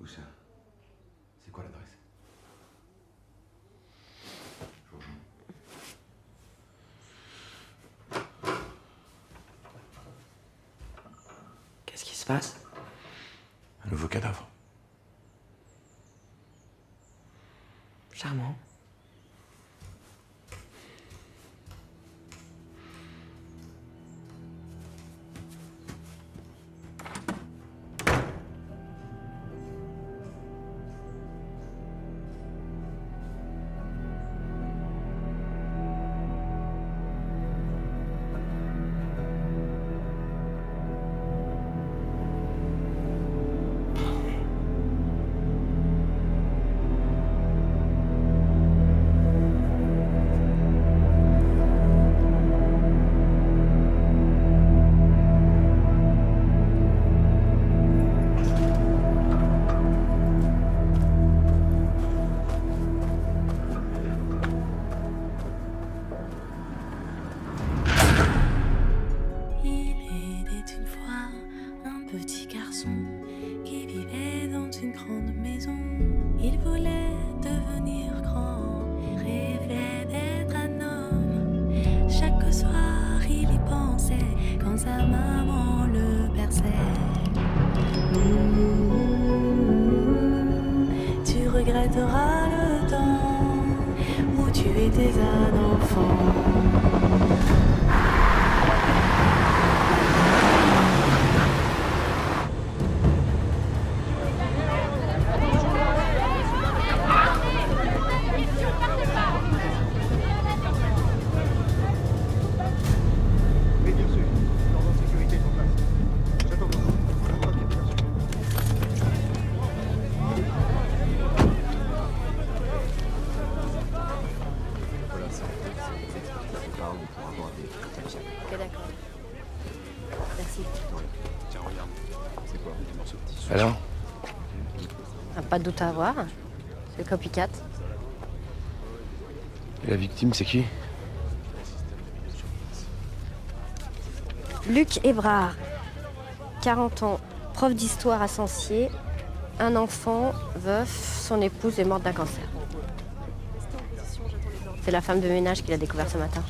ça? C'est quoi l'adresse? Je vous rejoins. Qu'est-ce qui se passe? Un nouveau cadavre. Charmant. Tu regretteras le temps où tu étais un enfant. Ok, d'accord. Merci. Tiens, regarde. C'est quoi? Des morceaux de tissu. Alors? Ah, pas de doute à avoir. C'est le copycat. Et la victime, c'est qui? Luc Hébrard, 40 ans, prof d'histoire à Sancier, un enfant, veuf, son épouse est morte d'un cancer. C'est la femme de ménage qui l'a découvert ce matin.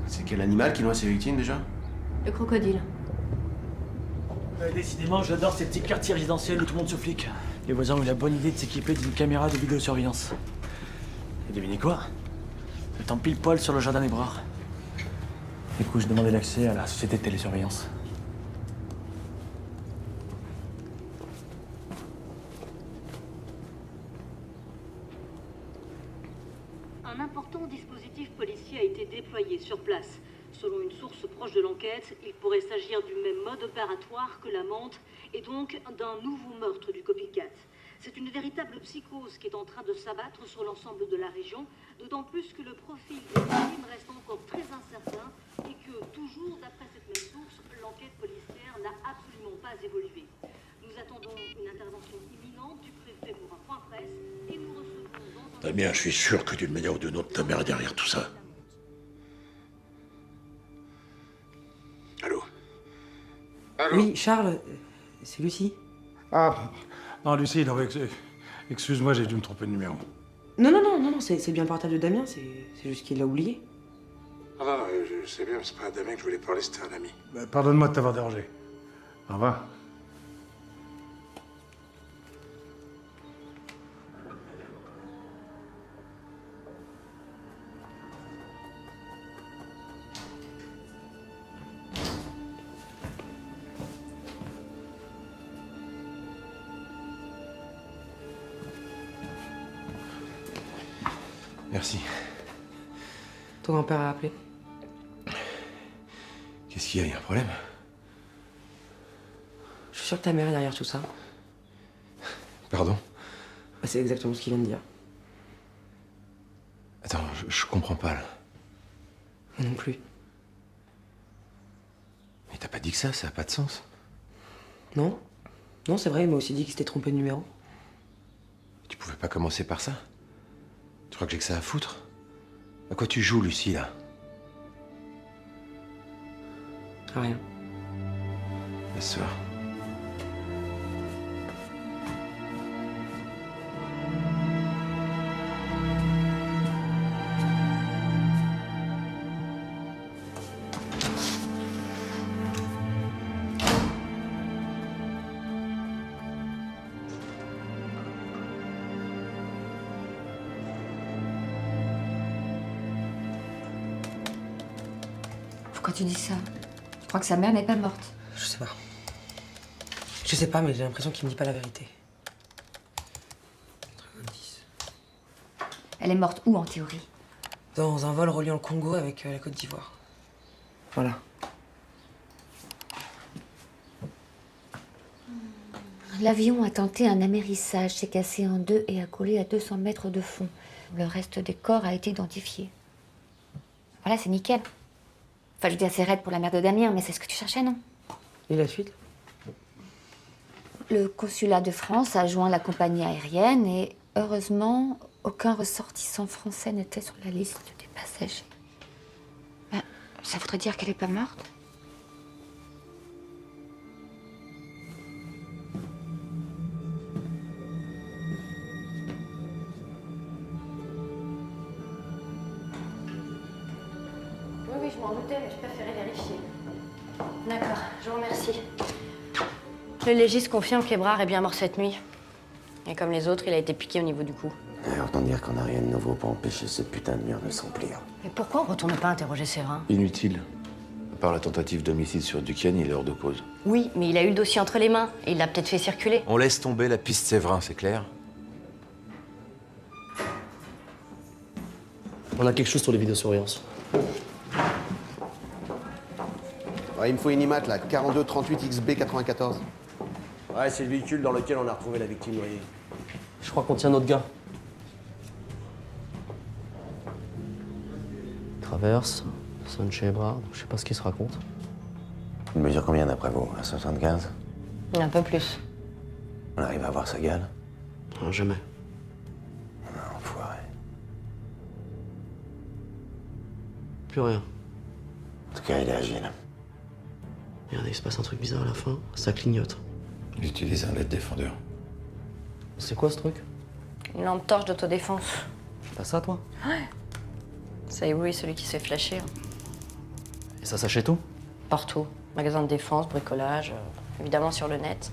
C'est quel animal qui noie ses victimes déjà? Le crocodile. Décidément, j'adore ces petits quartiers résidentiels où tout le monde se flique. Les voisins ont eu la bonne idée de s'équiper d'une caméra de vidéosurveillance. Et devinez quoi? Elle tombe pile poil sur le jardin Hébrard. Du coup, j'ai demandé l'accès à la société de télésurveillance. Un important dispositif policier a été déployé sur place. Selon une source proche de l'enquête, il pourrait s'agir du même mode opératoire que la menthe et donc d'un nouveau meurtre du copycat. C'est une véritable psychose qui est en train de s'abattre sur l'ensemble de la région, d'autant plus que le profil des victimes reste encore très incertain et que, toujours d'après cette même source, l'enquête policière n'a absolument pas évolué. Nous attendons une intervention imminente du préfet pour un point presse et nous recevons dans un... Damien, je suis sûr que d'une manière ou d'une autre, ta mère est derrière tout ça. Allô? Allô? Oui, Charles, c'est Lucie. Ah, non, Lucie, non, excuse-moi, j'ai dû me tromper de numéro. Non, c'est bien le portable de Damien, c'est juste qu'il l'a oublié. Ah non, je sais bien, c'est pas à Damien que je voulais parler, c'était un ami. Bah, pardonne-moi de t'avoir dérangé. Au revoir. Merci. Ton grand-père a appelé. Qu'est-ce qu'il y a? Y a un problème? Je suis sûr que ta mère est derrière tout ça. Pardon? Bah, c'est exactement ce qu'il vient de dire. Attends, je comprends pas là. Moi non plus. t'as pas dit que ça a pas de sens. Non. Non, c'est vrai, il m'a aussi dit qu'il s'était trompé de numéro. Tu pouvais pas commencer par ça? Tu crois que j'ai que ça à foutre? À quoi tu joues, Lucie, là? Rien. Laisse-toi. Pourquoi tu dis ça? Tu crois que sa mère n'est pas morte? Je sais pas. Je sais pas, mais j'ai l'impression qu'il me dit pas la vérité. 90. Elle est morte où, en théorie? Dans un vol reliant le Congo avec la Côte d'Ivoire. Voilà. L'avion a tenté un amérissage, s'est cassé en deux et a coulé à 200 mètres de fond. Le reste des corps a été identifié. Voilà, c'est nickel. Enfin, je veux dire, c'est raide pour la mère de Damien, mais c'est ce que tu cherchais, non? Et la suite? Le consulat de France a joint la compagnie aérienne et, heureusement, aucun ressortissant français n'était sur la liste des passagers. Ben, ça voudrait dire qu'elle n'est pas morte? Oui, je m'en doutais, mais je préférais vérifier. D'accord, je vous remercie. Le légiste confirme qu'Ebrard est bien mort cette nuit. Et comme les autres, il a été piqué au niveau du cou. Autant dire qu'on n'a rien de nouveau pour empêcher ce putain de mur de s'emplir. Mais pourquoi on retourne pas interroger Séverin? Inutile. À part la tentative d'homicide sur Duquesne, il est hors de cause. Oui, mais il a eu le dossier entre les mains et il l'a peut-être fait circuler. On laisse tomber la piste Séverin, c'est clair? On a quelque chose sur les vidéosurveillances. Ouais, il me faut une IMAT, là, 4238 XB 94. Ouais, c'est le véhicule dans lequel on a retrouvé la victime noyée. Je crois qu'on tient notre gars. Traverse, sonne chez Ebrard, je sais pas ce qu'il se raconte. Il mesure combien d'après vous? À 75? Un peu plus. On arrive à voir sa gueule? Non, jamais. Non, enfoiré. Plus rien. En tout cas, il est agile. Regardez, il se passe un truc bizarre à la fin, ça clignote. Il utilise un LED défendeur. C'est quoi ce truc? Une lampe torche d'autodéfense. T'as ça, toi? Ouais. C'est oui, celui qui s'est flashé. Et ça s'achète où? Partout. Magasin de défense, bricolage, évidemment sur le net.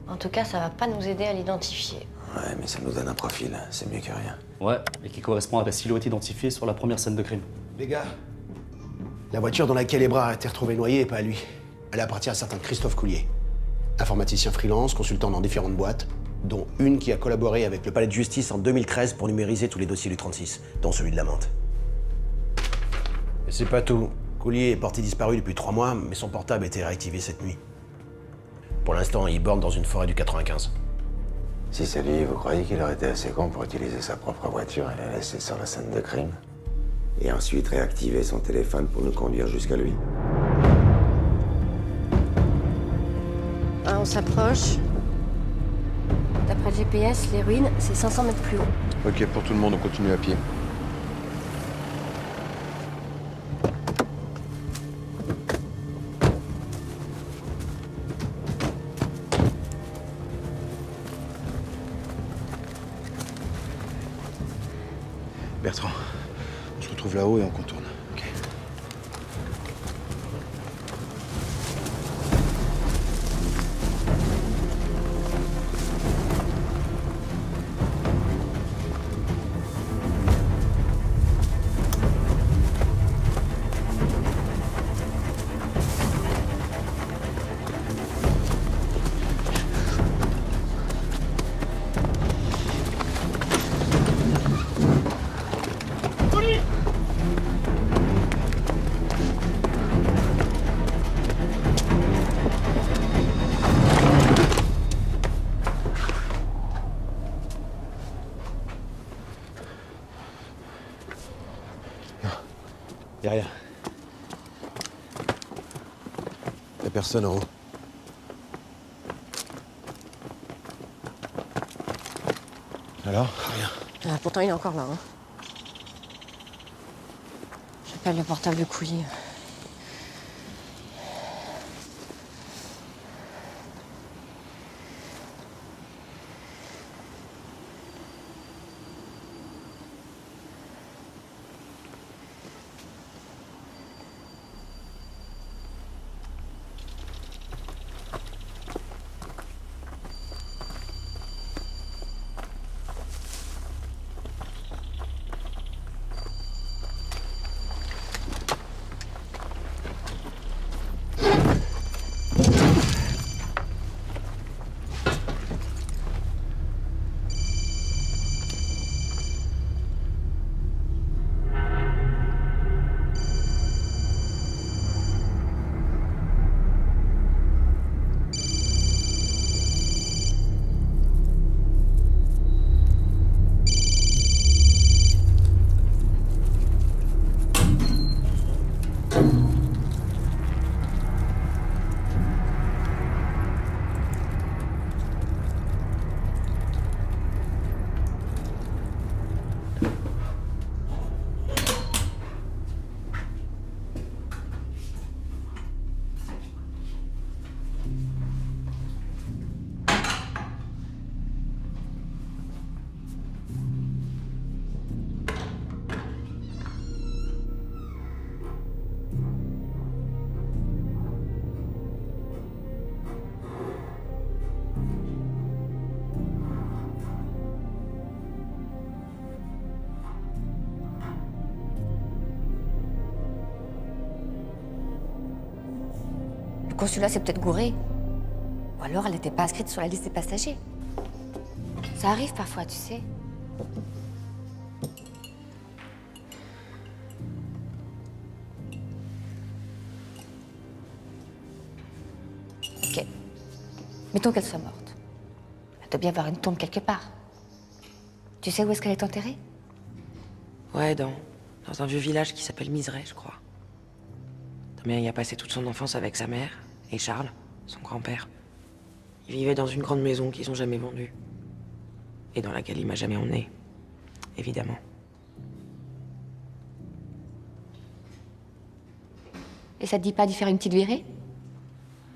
En tout cas, ça va pas nous aider à l'identifier. Ouais, mais ça nous donne un profil, c'est mieux que rien. Ouais, et qui correspond à la silhouette identifiée sur la première scène de crime. Les gars, la voiture dans laquelle Ebrard a été retrouvé noyé est pas à lui. Elle appartient à un certain Christophe Coulier. Informaticien freelance, consultant dans différentes boîtes, dont une qui a collaboré avec le palais de justice en 2013 pour numériser tous les dossiers du 36, dont celui de la menthe. Et c'est pas tout. Coulier est porté disparu depuis 3 mois, mais son portable a été réactivé cette nuit. Pour l'instant, il borne dans une forêt du 95. Si c'est lui, vous croyez qu'il aurait été assez con pour utiliser sa propre voiture et la laisser sur la scène de crime? Et ensuite réactiver son téléphone pour nous conduire jusqu'à lui? On s'approche. D'après le GPS, les ruines, c'est 500 mètres plus haut. Ok, pour tout le monde, on continue à pied. Bertrand, on se retrouve là-haut et on contourne. Ok. Y'a rien. personne en haut. Alors? Rien. Ah, pourtant, il est encore là. Hein. J'appelle le portable de Couillet. Le consulat s'est peut-être gouré. Ou alors elle n'était pas inscrite sur la liste des passagers. Ça arrive parfois, tu sais. Ok. Mettons qu'elle soit morte. Elle doit bien avoir une tombe quelque part. Tu sais où est-ce qu'elle est enterrée? Ouais, dans un vieux village qui s'appelle Miseray, je crois. Damien y a passé toute son enfance avec sa mère et Charles, son grand-père. Ils vivaient dans une grande maison qu'ils ont jamais vendue. Et dans laquelle il m'a jamais emmené. Évidemment. Et ça te dit pas d'y faire une petite virée?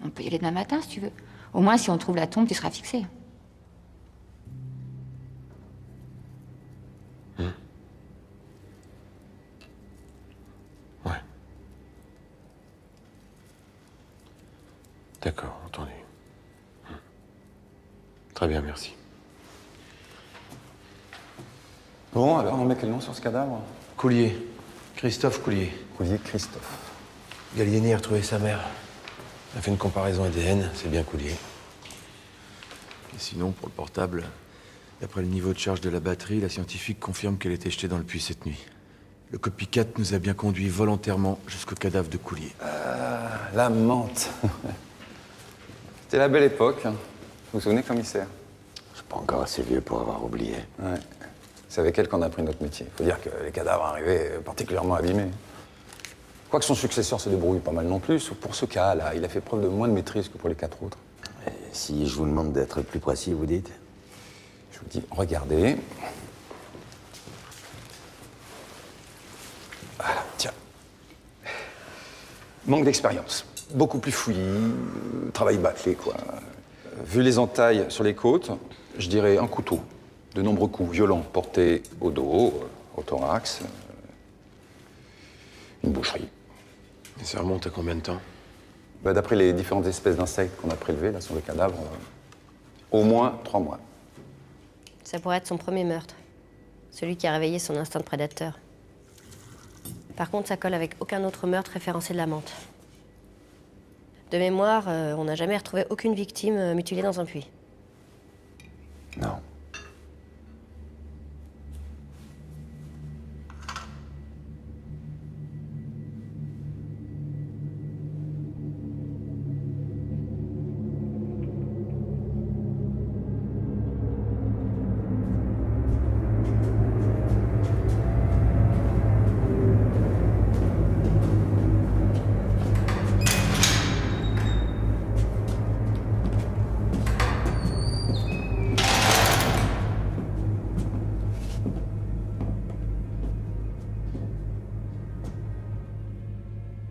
On peut y aller demain matin si tu veux. Au moins, si on trouve la tombe, tu seras fixé. Ouais. D'accord, entendu. Très bien, merci. Bon, alors on met quel nom sur ce cadavre? Coulier. Christophe Coulier. Coulier Christophe. Gallieni a retrouvé sa mère. Il a fait une comparaison ADN, c'est bien Coulier. Et sinon, pour le portable, d'après le niveau de charge de la batterie, la scientifique confirme qu'elle était jetée dans le puits cette nuit. Le copycat nous a bien conduit volontairement jusqu'au cadavre de Coulier. La menthe. C'était la belle époque. Hein. Vous vous souvenez, commissaire? Je suis pas encore assez vieux pour avoir oublié. Ouais. C'est avec elle qu'on a appris notre métier. Faut dire que les cadavres arrivaient particulièrement abîmés. Quoique son successeur se débrouille pas mal non plus, pour ce cas-là, il a fait preuve de moins de maîtrise que pour les 4 autres. Et si je vous demande d'être plus précis, vous dites? Je vous dis, regardez. Voilà, tiens. Manque d'expérience. Beaucoup plus fouillis, travail bâclé, quoi. Vu les entailles sur les côtes, je dirais un couteau. De nombreux coups violents portés au dos, au thorax. Une boucherie. Et ça remonte à combien de temps? D'après les différentes espèces d'insectes qu'on a prélevées là, sur le cadavre, au moins 3 mois. Ça pourrait être son premier meurtre. Celui qui a réveillé son instinct de prédateur. Par contre, ça colle avec aucun autre meurtre référencé de la menthe. De mémoire, on n'a jamais retrouvé aucune victime mutilée dans un puits. Non.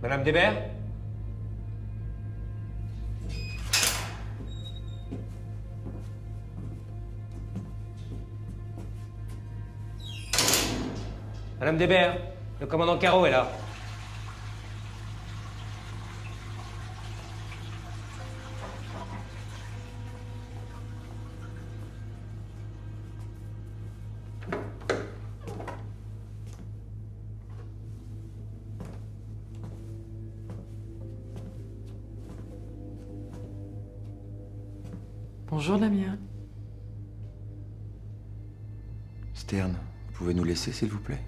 Madame Débert? Madame Débert, le commandant Caro est là. Bonjour Damien. Stern, vous pouvez nous laisser, s'il vous plaît?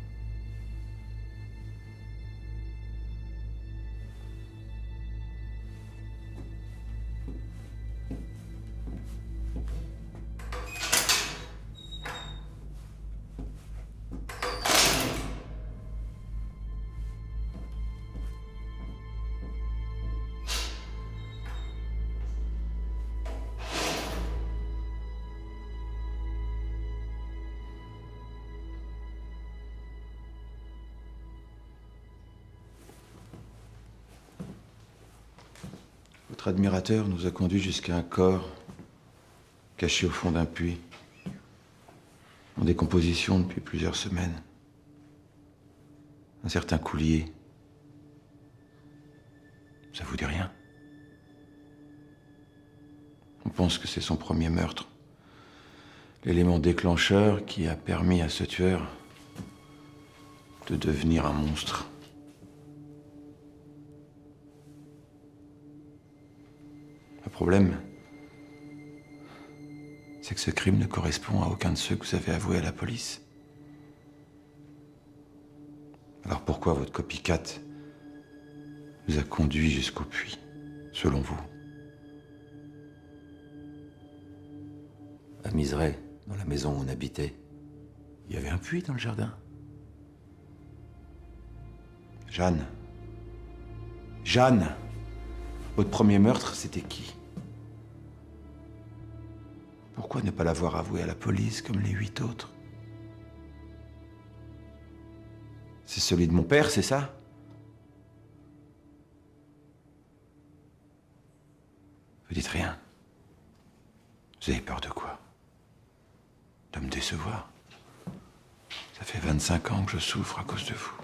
Votre admirateur nous a conduits jusqu'à un corps caché au fond d'un puits, en décomposition depuis plusieurs semaines. Un certain Coulier. Ça vous dit rien? On pense que c'est son premier meurtre. L'élément déclencheur qui a permis à ce tueur de devenir un monstre. Le problème, c'est que ce crime ne correspond à aucun de ceux que vous avez avoués à la police. Alors pourquoi votre copycat vous a conduit jusqu'au puits, selon vous? À Miseray, dans la maison où on habitait, il y avait un puits dans le jardin. Jeanne. Jeanne! Votre premier meurtre, c'était qui? Pourquoi ne pas l'avoir avoué à la police comme les 8 autres? C'est celui de mon père, c'est ça? Vous dites rien. Vous avez peur de quoi? De me décevoir? Ça fait 25 ans que je souffre à cause de vous.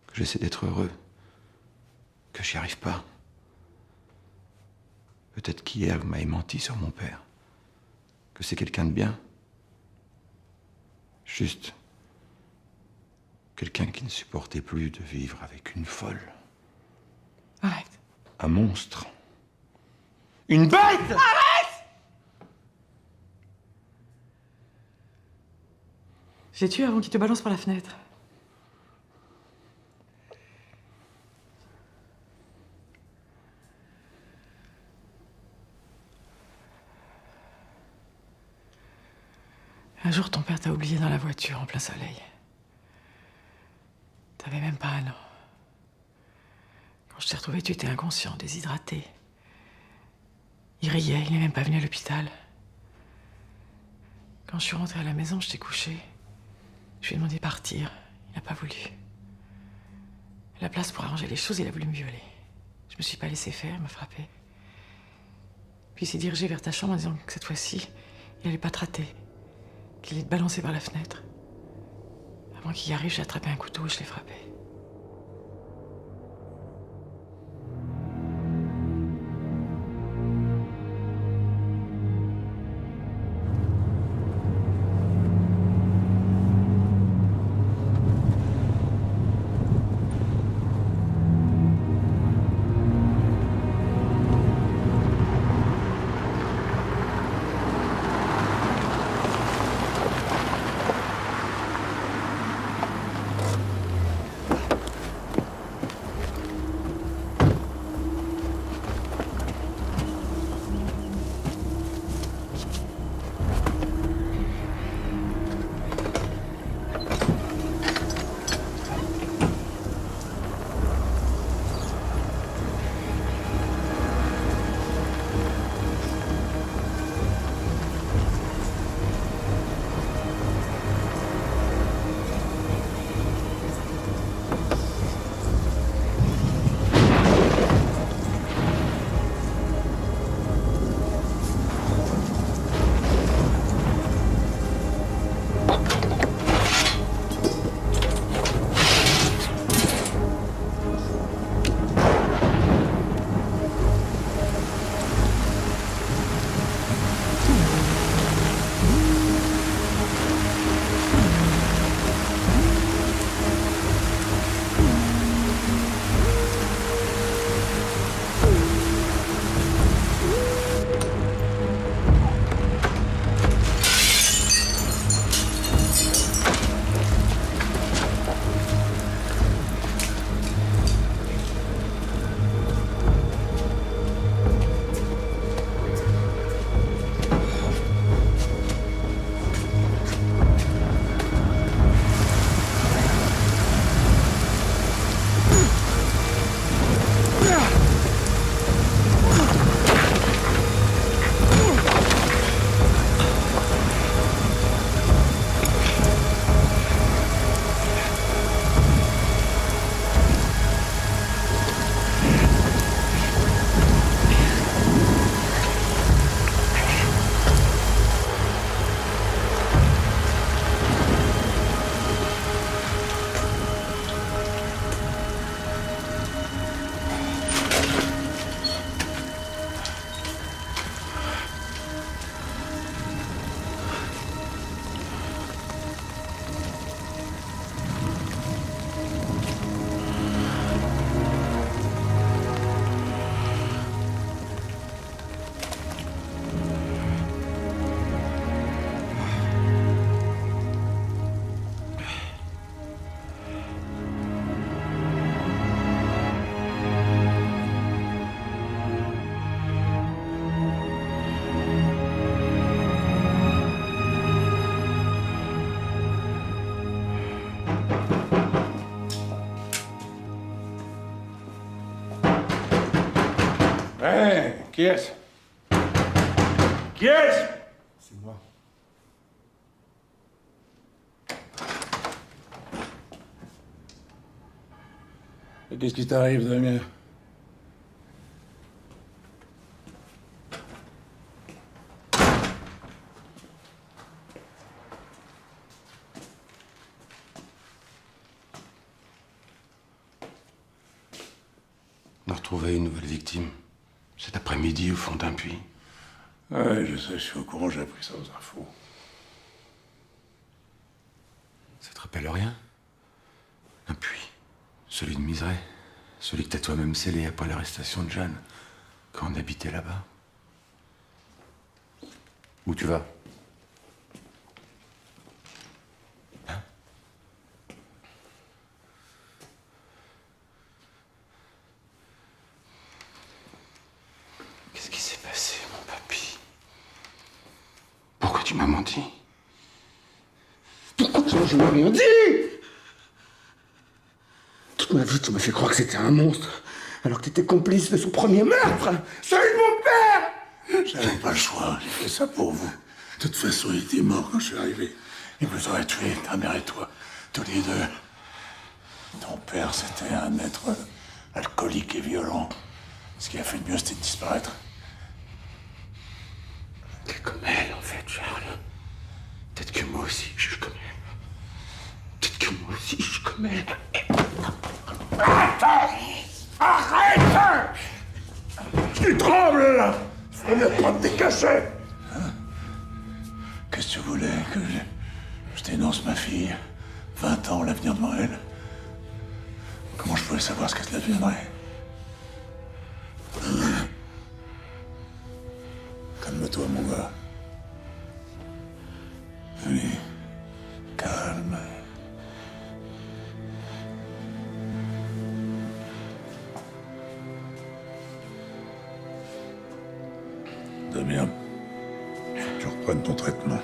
Que j'essaie d'être heureux. Que j'y arrive pas. Peut-être qu'hier, vous m'avez menti sur mon père. Que c'est quelqu'un de bien. Juste quelqu'un qui ne supportait plus de vivre avec une folle. Arrête. Un monstre. Une bête! Arrête! J'ai tué avant qu'il te balance par la fenêtre. Un jour, ton père t'a oublié dans la voiture en plein soleil. T'avais même pas 1 an. Quand je t'ai retrouvé, tu étais inconscient, déshydraté. Il riait, il n'est même pas venu à l'hôpital. Quand je suis rentrée à la maison, je t'ai couché. Je lui ai demandé de partir. Il n'a pas voulu. À la place pour arranger les choses, il a voulu me violer. Je me suis pas laissé faire, il m'a frappé. Puis il s'est dirigé vers ta chambre en disant que cette fois-ci, il allait pas te rater. Qu'il allait te balancer par la fenêtre. Avant qu'il y arrive, j'ai attrapé un couteau et je l'ai frappé. Qui est-ce? Qui est-ce? C'est moi. Et qu'est-ce qui t'arrive, Damien? On a retrouvé une nouvelle victime. Cet après-midi, au fond d'un puits. Ouais, je sais, je suis au courant, j'ai appris ça aux infos. Ça te rappelle rien? Un puits. Celui de Miseray. Celui que t'as toi-même scellé après l'arrestation de Jeanne, quand on habitait là-bas. Où tu vas? Hein? Qu'est-ce qui s'est passé, mon papy? Pourquoi tu m'as menti? Pourquoi je n'ai rien dit? Toute ma vie, tu m'as fait croire que c'était un monstre, alors que tu étais complice de son premier meurtre, celui de mon père! J'avais pas le choix, j'ai fait ça pour vous. De toute façon, il était mort quand je suis arrivé. Il vous aurait tué, ta mère et toi, tous les deux. Ton père, c'était un être alcoolique et violent. Ce qui a fait le mieux, c'était de disparaître. T'es comme elle, en fait, Charles. Peut-être que moi aussi, je suis comme elle. Peut-être que moi aussi, je suis comme elle. Arrête! Tu trembles, là! Faut bien prendre des cachets! Hein? Qu'est-ce que tu voulais? Que je dénonce ma fille? 20 ans, l'avenir devant elle? Comment je pouvais savoir ce qu'elle deviendrait? Calme-toi, mon gars. Allez, calme. Damien, faut que tu reprennes ton traitement.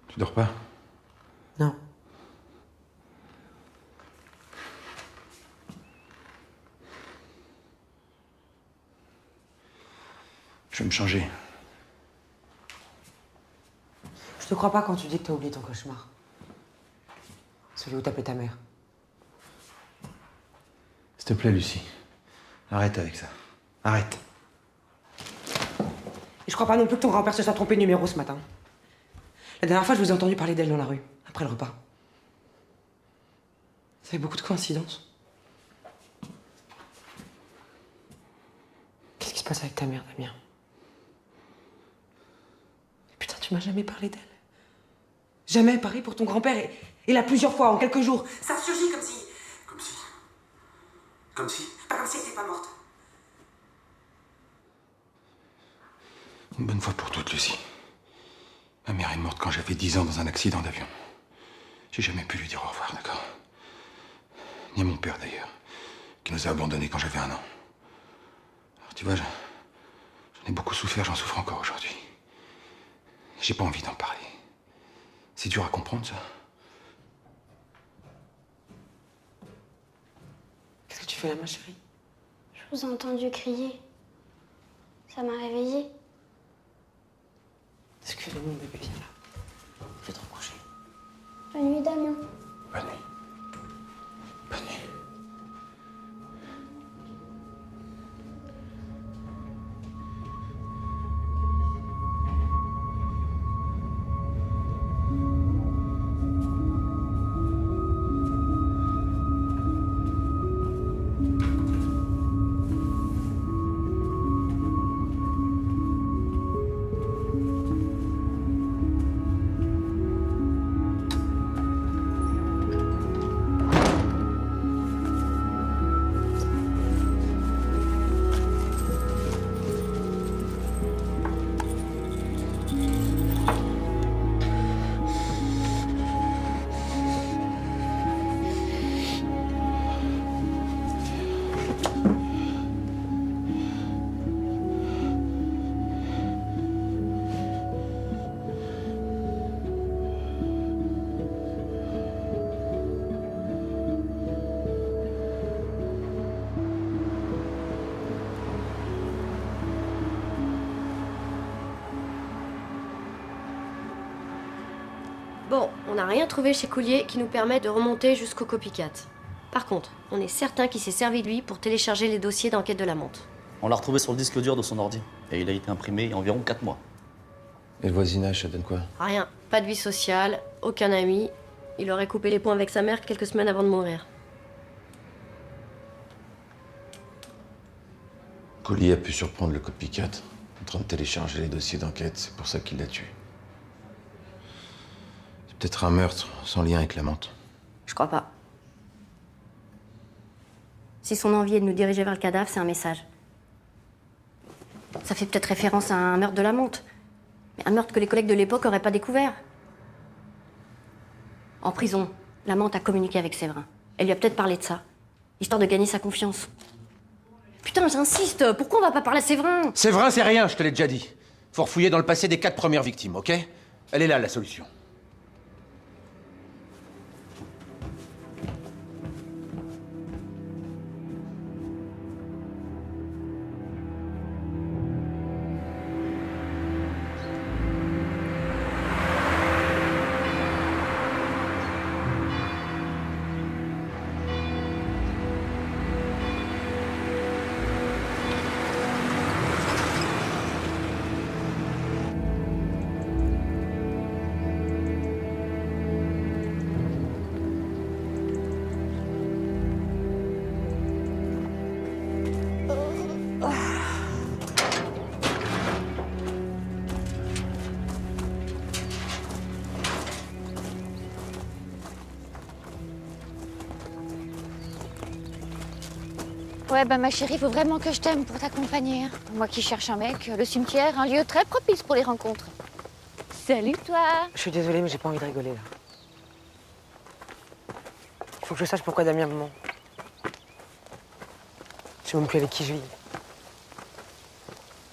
Tu dors pas? Non. Je vais me changer. Je te crois pas quand tu dis que t'as oublié ton cauchemar. Celui où t'appelais ta mère. S'il te plaît, Lucie. Arrête avec ça. Arrête. Et je crois pas non plus que ton grand-père se soit trompé de numéro ce matin. La dernière fois, je vous ai entendu parler d'elle dans la rue, après le repas. Ça fait beaucoup de coïncidences. Qu'est-ce qui se passe avec ta mère, Damien? Putain, tu m'as jamais parlé d'elle. Jamais, pareil pour ton grand-père, et là plusieurs fois, en quelques jours. Ça surgit comme si... Comme si? Comme si? Pas comme si elle était pas morte. Une bonne fois pour toutes, Lucie. Ma mère est morte quand j'avais 10 ans dans un accident d'avion. J'ai jamais pu lui dire au revoir, d'accord? Ni à mon père, d'ailleurs, qui nous a abandonnés quand j'avais 1 an. Alors, tu vois, j'en ai beaucoup souffert, j'en souffre encore aujourd'hui. J'ai pas envie d'en parler. C'est dur à comprendre, ça. Qu'est-ce que tu fais là, ma chérie? Je vous ai entendu crier. Ça m'a réveillée. Excusez-moi, mon bébé, viens là. Je vais te recoucher. Bonne nuit, Damien. Bonne nuit. Bonne nuit. Bon, on n'a rien trouvé chez Coulier qui nous permet de remonter jusqu'au copycat. Par contre, on est certain qu'il s'est servi de lui pour télécharger les dossiers d'enquête de la monte. On l'a retrouvé sur le disque dur de son ordi. Et il a été imprimé il y a environ 4 mois. Et le voisinage, ça donne quoi? Rien. Pas de vie sociale, aucun ami. Il aurait coupé les ponts avec sa mère quelques semaines avant de mourir. Coulier a pu surprendre le copycat en train de télécharger les dossiers d'enquête. C'est pour ça qu'il l'a tué. C'est peut-être un meurtre sans lien avec la menthe. Je crois pas. Si son envie est de nous diriger vers le cadavre, c'est un message. Ça fait peut-être référence à un meurtre de la monte. Mais un meurtre que les collègues de l'époque auraient pas découvert. En prison, la menthe a communiqué avec Séverin. Elle lui a peut-être parlé de ça, histoire de gagner sa confiance. Putain, j'insiste, pourquoi on va pas parler à Séverin? Séverin, c'est rien, je te l'ai déjà dit. Faut refouiller dans le passé des 4 premières victimes, ok? Elle est là, la solution. Ouais, bah ma chérie, faut vraiment que je t'aime pour t'accompagner. Hein. Moi qui cherche un mec, le cimetière, un lieu très propice pour les rencontres. Salut toi! Je suis désolée, mais j'ai pas envie de rigoler, là. Il faut que je sache pourquoi Damien me ment. Je sais même plus avec qui je vis.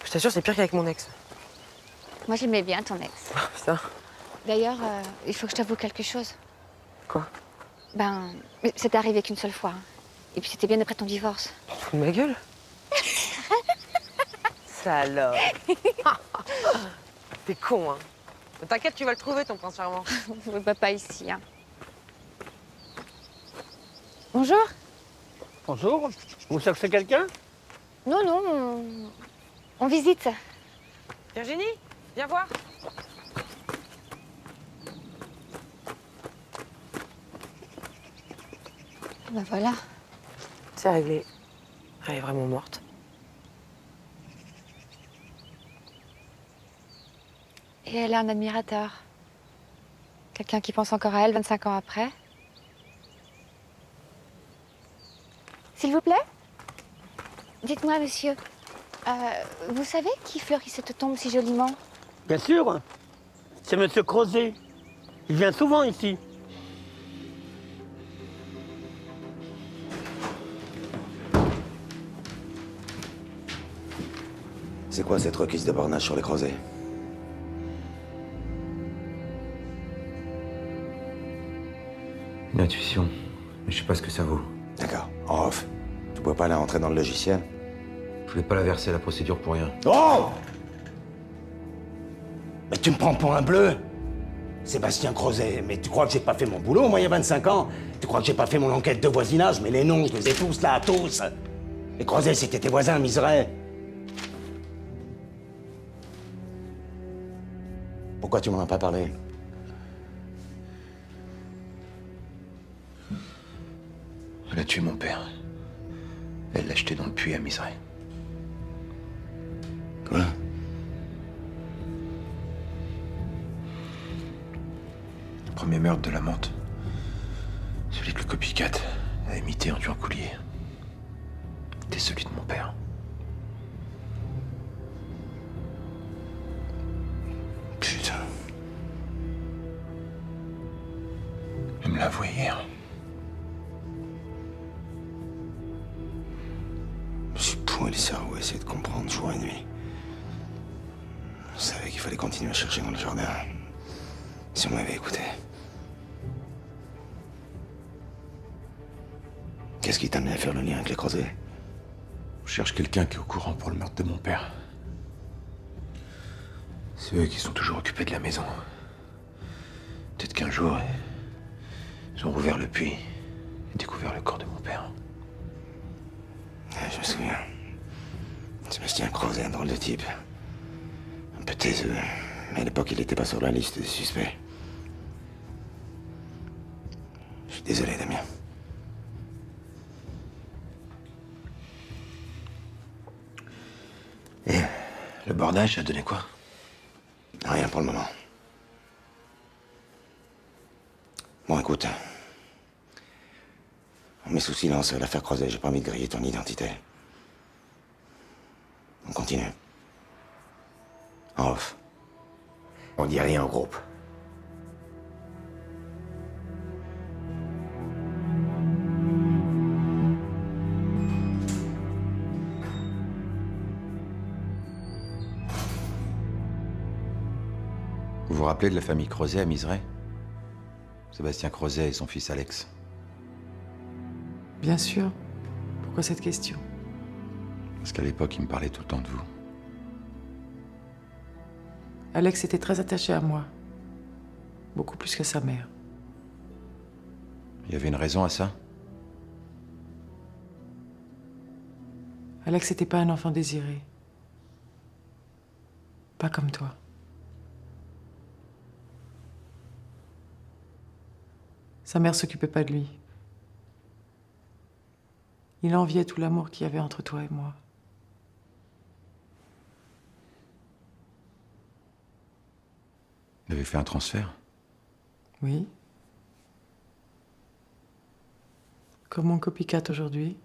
Je t'assure, c'est pire qu'avec mon ex. Moi j'aimais bien ton ex. Putain. D'ailleurs, il faut que je t'avoue quelque chose. Quoi? Ben, c'est arrivé qu'une seule fois. Hein. Et puis c'était bien après ton divorce. Tu te fous de ma gueule? Salope. T'es con, hein. Mais t'inquiète, tu vas le trouver, ton prince charmant. Bah, pas ici, hein. Bonjour. Bonjour. Vous cherchez quelqu'un? Non, non, on visite. Virginie, viens voir. Bah voilà. C'est réglé. Elle est vraiment morte. Et elle a un admirateur. Quelqu'un qui pense encore à elle 25 ans après. S'il vous plaît? Dites-moi, monsieur, vous savez qui fleurit cette tombe si joliment? Bien sûr. C'est monsieur Crozet. Il vient souvent ici. C'est quoi cette requise de bornage sur les Crozet? Une intuition, mais je sais pas ce que ça vaut. D'accord, en off. Tu pouvais pas la rentrer dans le logiciel? Je voulais pas la verser à la procédure pour rien. Oh! Mais tu me prends pour un bleu? Sébastien Crozet, mais tu crois que j'ai pas fait mon boulot, moi, il y a 25 ans? Tu crois que j'ai pas fait mon enquête de voisinage? Mais les noms, je les ai tous là, tous! Les Crozet, c'était tes voisins, Miseray. Pourquoi tu m'en as pas parlé? Elle a tué mon père. Elle l'a jeté dans le puits à Miseray. Quoi? Le premier meurtre de la menthe. Celui que le copycat a imité en tuant Coulier. C'était celui de mon père. Putain. Elle me l'a avoué hier. Je suis pourri le cerveau à essayer de comprendre jour et nuit. Je savais qu'il fallait continuer à chercher dans le jardin. Si on m'avait écouté. Qu'est-ce qui t'a amené à faire le lien avec les Crozet? Je cherche quelqu'un qui est au courant pour le meurtre de mon père. C'est eux qui sont toujours occupés de la maison. Peut-être 15 jours, ils ont rouvert le puits et découvert le corps de mon père. Je me souviens. Sébastien Crozet, un drôle de type. Un peu taiseux. Mais à l'époque, il n'était pas sur la liste des suspects. Je suis désolé, Damien. Et le bordage, ça a donné quoi? Rien pour le moment. Bon, écoute. On met sous silence l'affaire Crozet. J'ai pas envie de griller ton identité. On continue. En off. On dit rien en groupe. Vous vous rappelez de la famille Crozet à Miseray? Sébastien Crozet et son fils Alex. Bien sûr. Pourquoi cette question? Parce qu'à l'époque, il me parlait tout le temps de vous. Alex était très attaché à moi. Beaucoup plus que sa mère. Il y avait une raison à ça? Alex n'était pas un enfant désiré. Pas comme toi. Sa mère s'occupait pas de lui. Il enviait tout l'amour qu'il y avait entre toi et moi. Vous avez fait un transfert? Oui. Comme mon copycat aujourd'hui.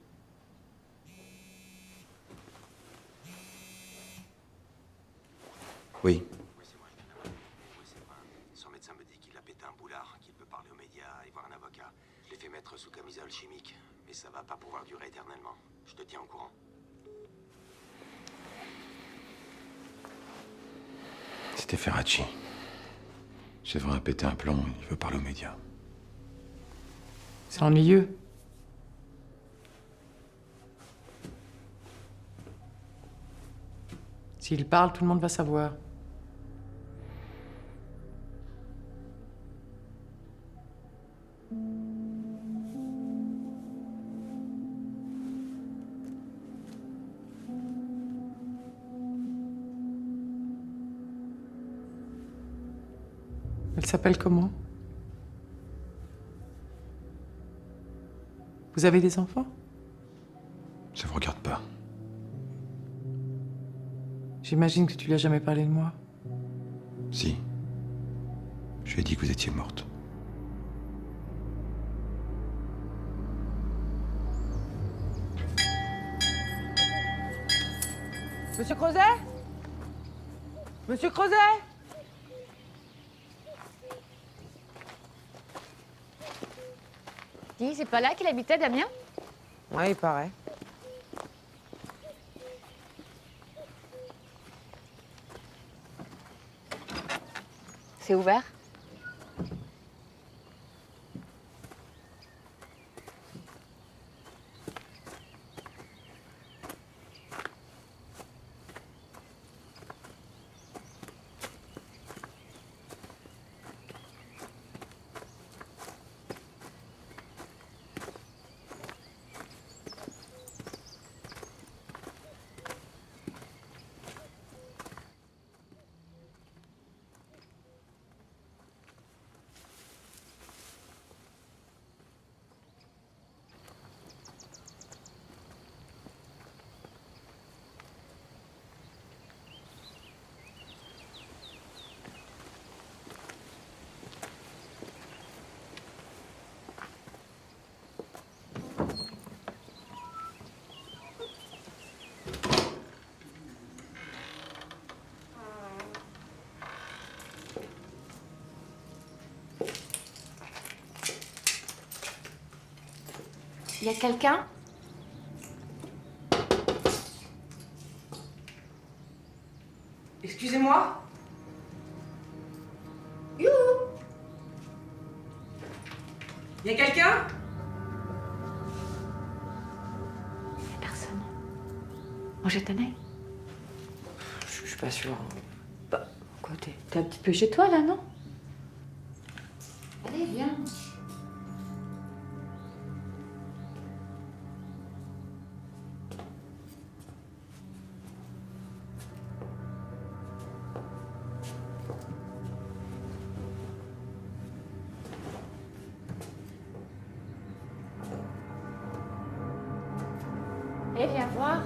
Oui. Son médecin me dit qu'il a pété un boulard, qu'il peut parler aux médias et voir un avocat. Je l'ai fait mettre sous camisole chimique, mais ça va pas pouvoir durer éternellement. Je te tiens au courant. C'était Ferracci. Séverin a pété un plomb, il veut parler aux médias. C'est ennuyeux. S'il parle, tout le monde va savoir. Elle s'appelle comment? Vous avez des enfants? Ça vous regarde pas. J'imagine que tu lui as jamais parlé de moi. Si. Je lui ai dit que vous étiez morte. Monsieur Crozet? Monsieur Crozet? Dis, c'est pas là qu'il habitait, Damien? Ouais, il paraît. C'est ouvert? Il y a quelqu'un? Excusez-moi? Youhou! Y a quelqu'un? Personne. On jette un œil? Je suis pas sûre. Bah, quoi, t'es un petit peu chez toi, là, non? Allez, viens. Eh, viens voir.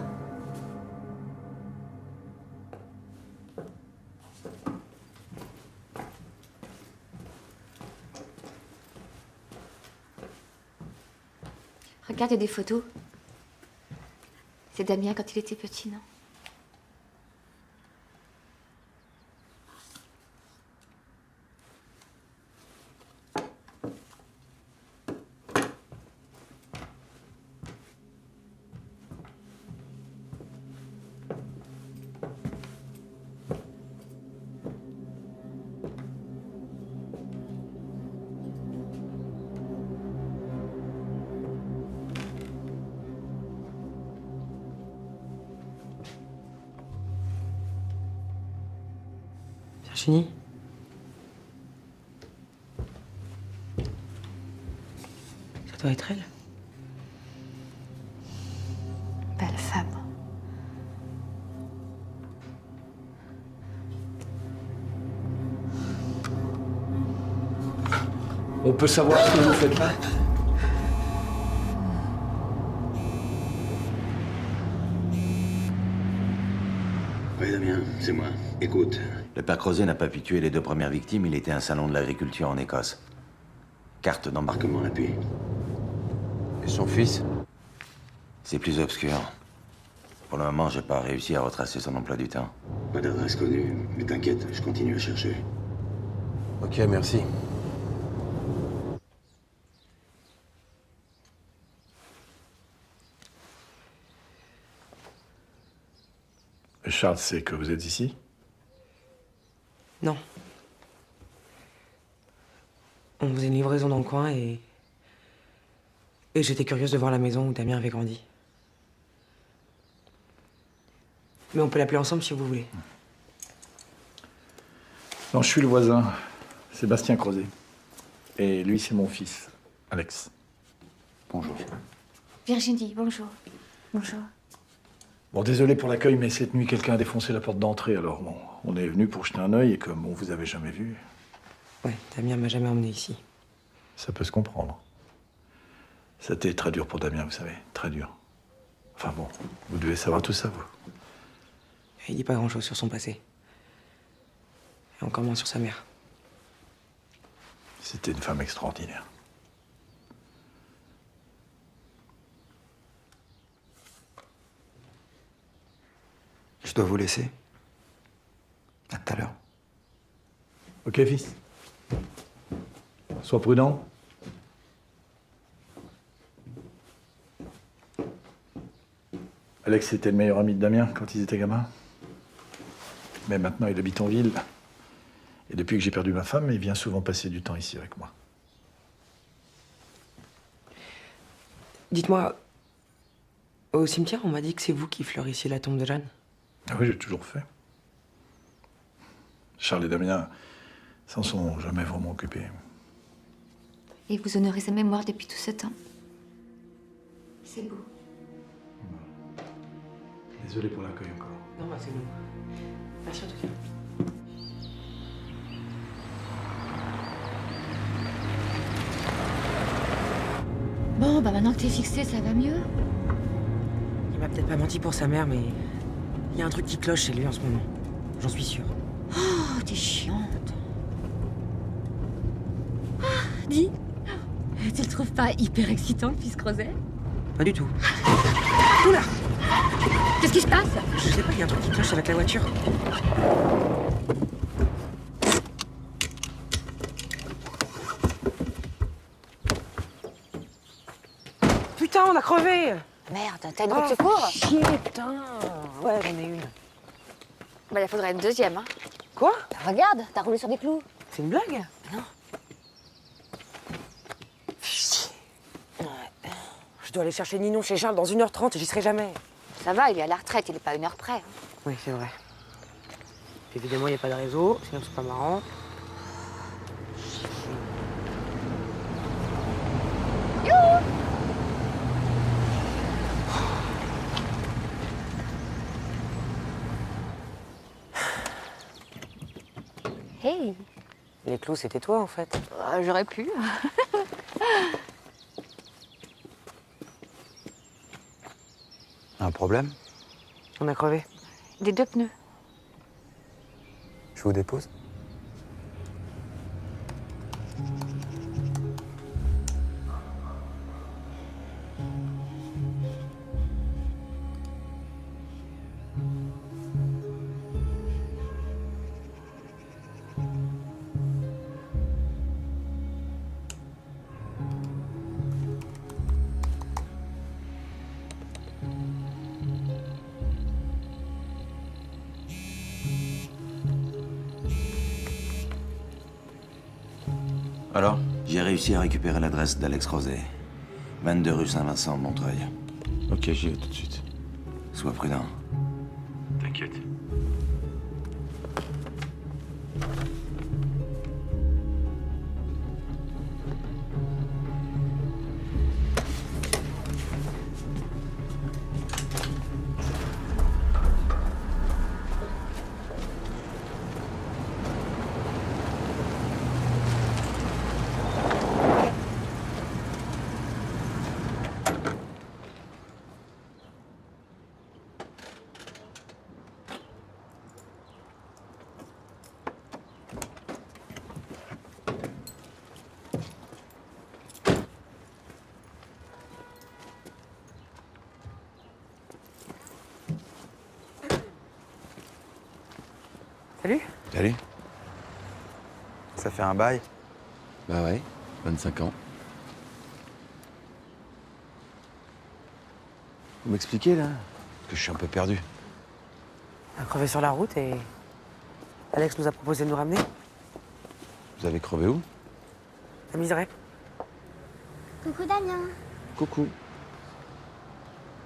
Regarde, il y a des photos. C'est Damien quand il était petit, non? Virginie? Ça doit être elle. Belle femme. On peut savoir ce que vous faites là? Oui, Damien, c'est moi. Écoute, le père Crozet n'a pas pu tuer les 2 premières victimes, il était à un salon de l'agriculture en Écosse. Carte d'embarquement à l'appui. Et son fils? C'est plus obscur. Pour le moment, j'ai pas réussi à retracer son emploi du temps. Pas d'adresse connue, mais t'inquiète, je continue à chercher. Ok, merci. Charles sait que vous êtes ici? Non. On faisait une livraison dans le coin et j'étais curieuse de voir la maison où Damien avait grandi. Mais on peut l'appeler ensemble si vous voulez. Non, je suis le voisin, Sébastien Crozet. Et lui, c'est mon fils, Alex. Bonjour. Virginie, bonjour. Bonjour. Bon, désolé pour l'accueil, mais cette nuit, quelqu'un a défoncé la porte d'entrée, alors bon, on est venu pour jeter un œil, et comme on vous avait jamais vu... Ouais, Damien m'a jamais emmené ici. Ça peut se comprendre. C'était très dur pour Damien, vous savez, très dur. Enfin bon, vous devez savoir tout ça, vous. Il dit pas grand-chose sur son passé. Et encore moins sur sa mère. C'était une femme extraordinaire. Je dois vous laisser. À tout à l'heure. Ok, fils. Sois prudent. Alex était le meilleur ami de Damien quand ils étaient gamins. Mais maintenant, il habite en ville. Et depuis que j'ai perdu ma femme, il vient souvent passer du temps ici avec moi. Dites-moi, au cimetière, on m'a dit que c'est vous qui fleurissiez la tombe de Jeanne. Ah oui, j'ai toujours fait. Charles et Damien s'en sont jamais vraiment occupés. Et vous honorez sa mémoire depuis tout ce temps. C'est beau. Désolé pour l'accueil encore. Non, bah c'est bon. Merci en tout cas. Bon, bah maintenant que t'es fixé, ça va mieux. Il m'a peut-être pas menti pour sa mère, mais il y a un truc qui cloche chez lui en ce moment. J'en suis sûre. Oh, t'es chiante. Ah, dis, tu le trouves pas hyper excitant, le fils Crozet? Pas du tout. Oula! Qu'est-ce qui se passe? Je sais pas, il y a un truc qui cloche avec la voiture. Putain, on a crevé! Merde, t'as une roue de secours? Chier, putain! Ouais, j'en ai une. Bah, il faudrait une deuxième, hein. Quoi? Regarde, t'as roulé sur des clous. C'est une blague? Non. Ouais. Je dois aller chercher Ninon chez Charles dans 1h30 et j'y serai jamais. Ça va, il est à la retraite, il est pas à 1 heure près. Hein. Oui, c'est vrai. Évidemment, il n'y a pas de réseau, sinon c'est pas marrant. Hey. Les clous, c'était toi, en fait. J'aurais pu. Un problème? On a crevé. Des 2 pneus. Je vous dépose? Alors? J'ai réussi à récupérer l'adresse d'Alex Crozet. 22 rue Saint-Vincent, Montreuil. Ok, j'y vais tout de suite. Sois prudent. T'inquiète. Salut. Salut. Ça fait un bail? Bah ouais, 25 ans. Vous m'expliquez, là? Parce que je suis un peu perdu. On a crevé sur la route et... Alex nous a proposé de nous ramener. Vous avez crevé où? À Miseray. Coucou Damien. Coucou.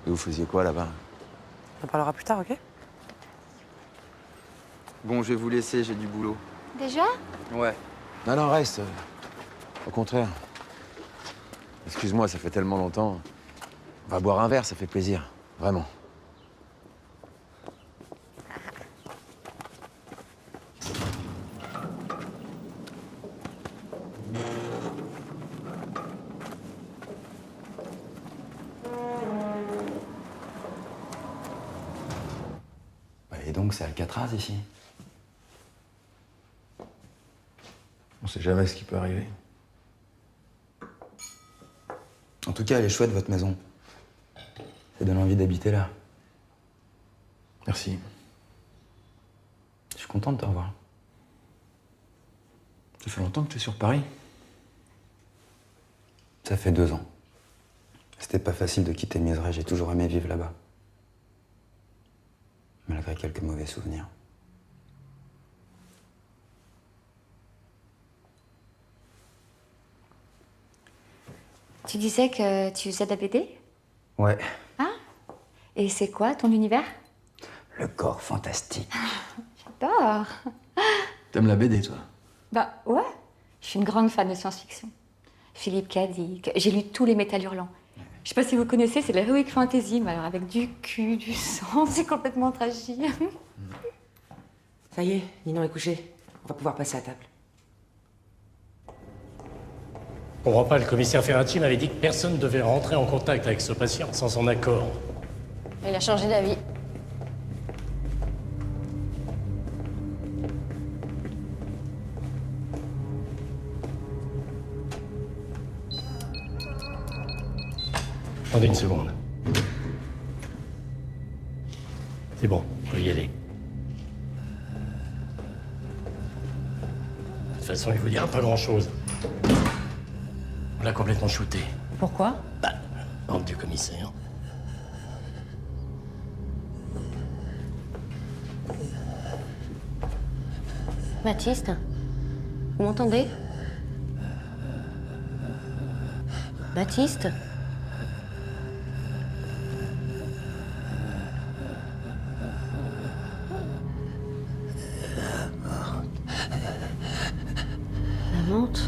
Et vous faisiez quoi, là-bas? On en parlera plus tard, ok? Bon, je vais vous laisser, j'ai du boulot. Déjà? Ouais. Non, non, reste. Au contraire. Excuse-moi, ça fait tellement longtemps. On va boire un verre, ça fait plaisir. Vraiment. Et donc, c'est Alcatraz, ici? On sait jamais ce qui peut arriver. En tout cas, elle est chouette, votre maison. Ça donne envie d'habiter là. Merci. Je suis content de te revoir. Ça fait longtemps que tu es sur Paris? Ça fait 2 ans. C'était pas facile de quitter Miseray, j'ai toujours aimé vivre là-bas. Malgré quelques mauvais souvenirs. Tu disais que tu faisais de la BD? Ouais. Ah? Et c'est quoi ton univers? Le corps fantastique. J'adore. T'aimes la BD, toi? Bah ouais, je suis une grande fan de science-fiction. Philippe K. Dick, j'ai lu tous les Métal Hurlants. Je sais pas si vous connaissez, c'est l'heroic fantasy, mais alors avec du cul, du sang, c'est complètement tragique. Ça y est, Ninon est couché. On va pouvoir passer à table. Je comprends pas, le commissaire Ferrati m'avait dit que personne ne devait rentrer en contact avec ce patient sans son accord. Il a changé d'avis. Attendez une seconde. C'est bon, on peut y aller. De toute façon, il vous dira pas grand-chose. On l'a complètement shooté. Pourquoi? Bande du commissaire. Baptiste, vous m'entendez? Baptiste? La menthe?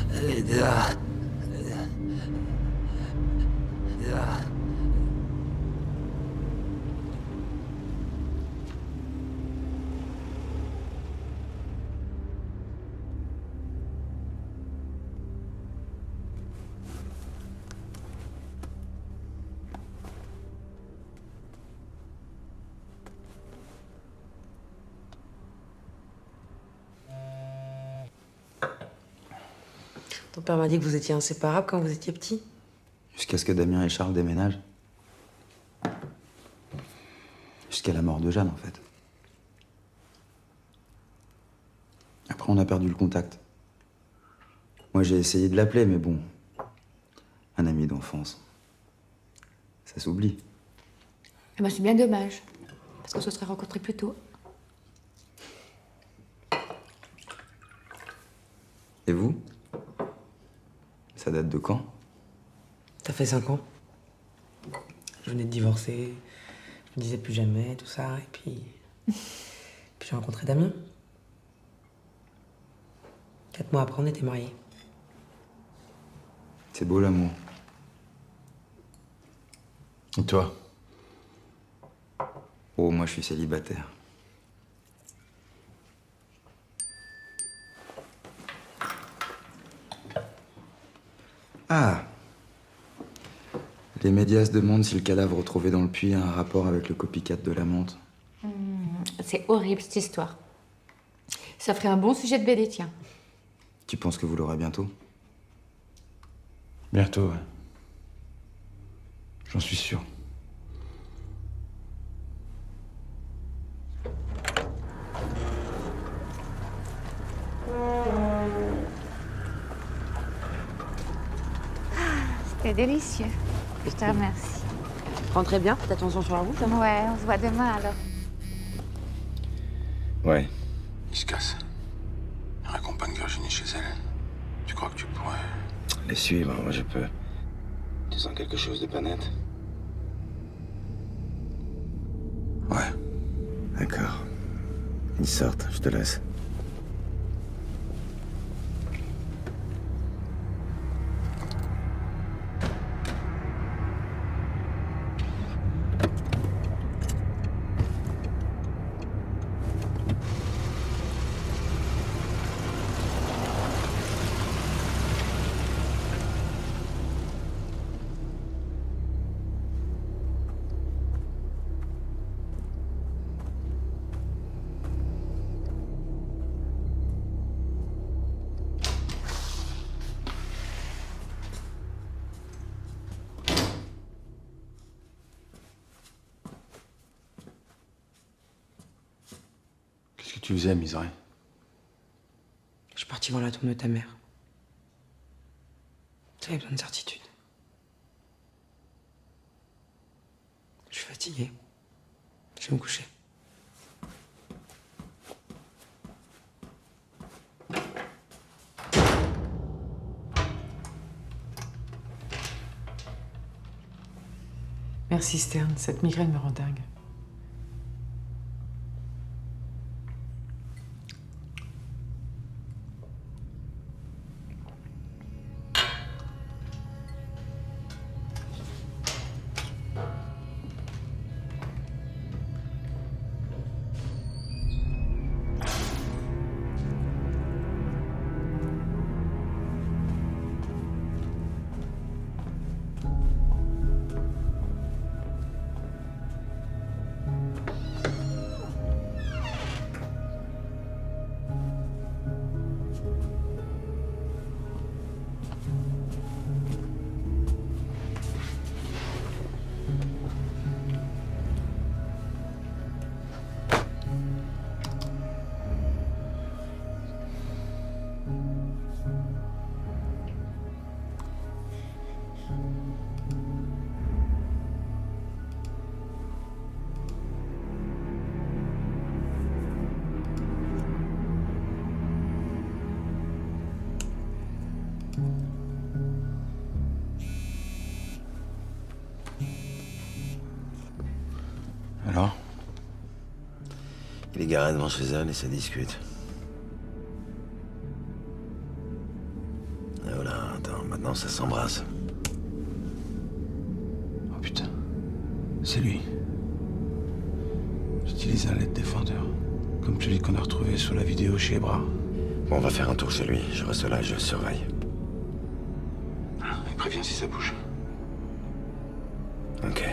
Ton père m'a dit que vous étiez inséparables quand vous étiez petits. Jusqu'à ce que Damien et Charles déménagent. Jusqu'à la mort de Jeanne, en fait. Après, on a perdu le contact. Moi, j'ai essayé de l'appeler, mais bon. Un ami d'enfance. Ça s'oublie. Eh ben, c'est bien dommage. Parce qu'on se serait rencontrés plus tôt. Et vous? Ça date de quand? Ça fait 5 ans. Je venais de divorcer. Je me disais plus jamais, tout ça. Et puis j'ai rencontré Damien. 4 mois après, on était mariés. C'est beau l'amour. Et toi? Oh, moi je suis célibataire. Ah! Les médias se demandent si le cadavre retrouvé dans le puits a un rapport avec le copycat de la menthe. C'est horrible cette histoire. Ça ferait un bon sujet de BD, tiens. Tu penses que vous l'aurez bientôt? Bientôt, ouais. J'en suis sûr. C'était délicieux. Je te remercie. Rentrez bien, faites attention sur la route. Ouais, on se voit demain alors. Ouais. Il se casse. Il raccompagne Virginie chez elle. Tu crois que tu pourrais... Les suivre, moi je peux. Tu sens quelque chose de pas net? Ouais. D'accord. Ils sortent, je te laisse. Qu'est-ce que tu faisais, Miseray? Je suis parti voir la tombe de ta mère. J'avais besoin de certitude. Je suis fatigué. Je vais me coucher. Merci Stern, cette migraine me rend dingue. Alors? Il est garé devant chez elle et ça discute. Et voilà, attends, maintenant ça s'embrasse. Oh putain. C'est lui. J'utilise un LED défendeur. Comme celui qu'on a retrouvé sur la vidéo chez Ebrard. Bon, on va faire un tour chez lui. Je reste là et je surveille. Et préviens si ça bouge. Ok.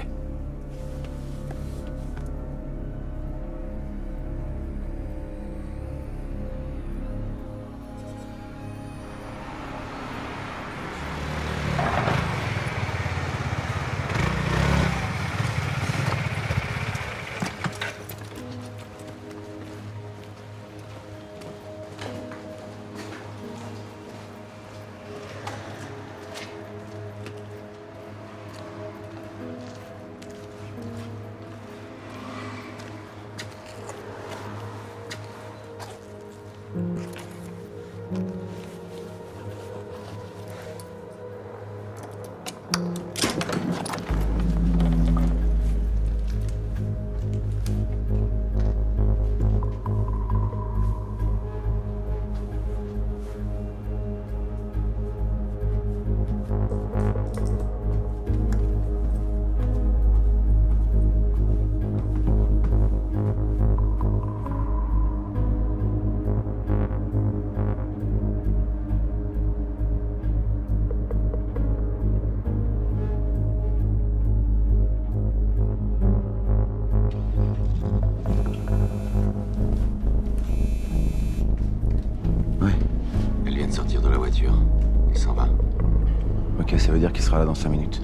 Ça veut dire qu'il sera là dans 5 minutes.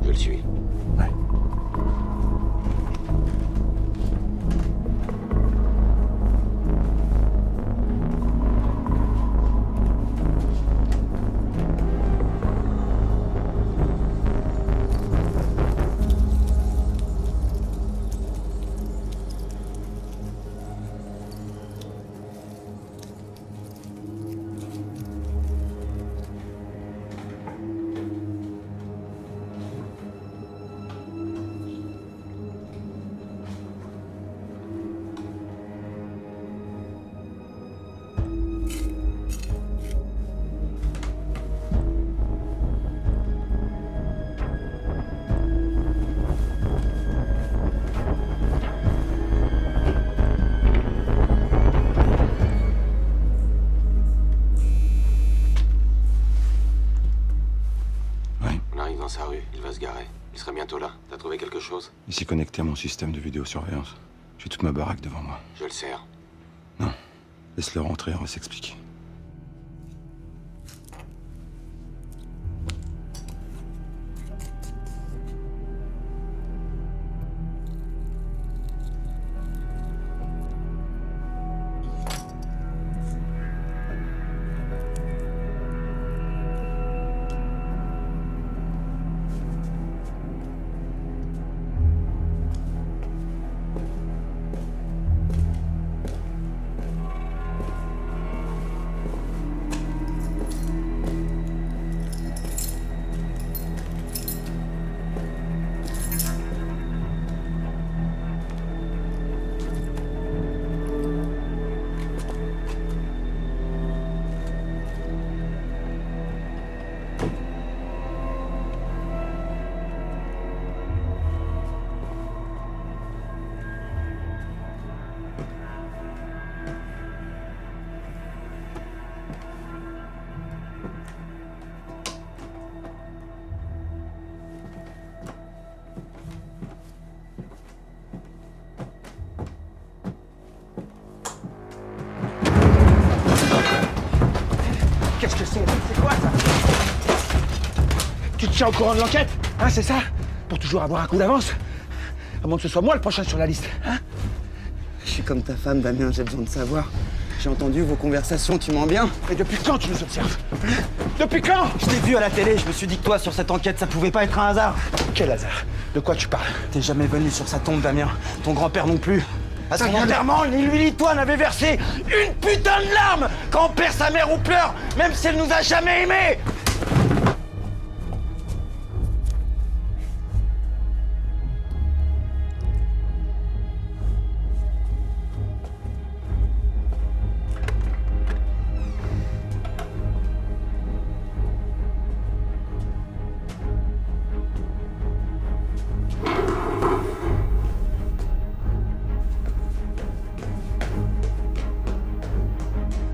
Je le suis. Ouais. Sa rue, il va se garer. Il sera bientôt là. T'as trouvé quelque chose? Il s'est connecté à mon système de vidéosurveillance. J'ai toute ma baraque devant moi. Je le sers. Non. Laisse-le rentrer, on va s'expliquer. Qu'est-ce que c'est? C'est quoi ça? Tu te tiens au courant de l'enquête? Hein, c'est ça? Pour toujours avoir un coup d'avance? À moins que ce soit moi le prochain sur la liste, hein? Je suis comme ta femme, Damien, j'ai besoin de savoir. J'ai entendu vos conversations, tu mens bien. Et depuis quand tu nous observes? Depuis quand? Je t'ai vu à la télé, je me suis dit que toi, sur cette enquête, ça pouvait pas être un hasard. Quel hasard? De quoi tu parles? T'es jamais venu sur sa tombe, Damien. Ton grand-père non plus. À son enterrement, ni lui ni toi n'avait versé une putain de larme quand on perd sa mère ou pleure, même si elle nous a jamais aimés.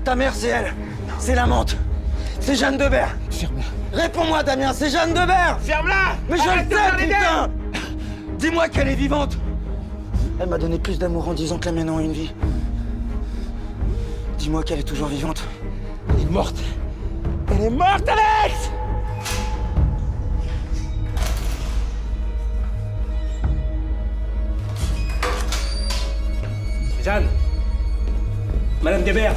Ta mère, c'est elle. C'est l'amante. C'est Jeanne Debert. Ferme-la. Réponds-moi, Damien, c'est Jeanne Debert. Ferme-la. Mais je le sais, putain. Dis-moi qu'elle est vivante. Elle m'a donné plus d'amour en disant que la mienne a une vie. Dis-moi qu'elle est toujours vivante. Elle est morte. Elle est morte, Alex! Jeanne. Madame Debert.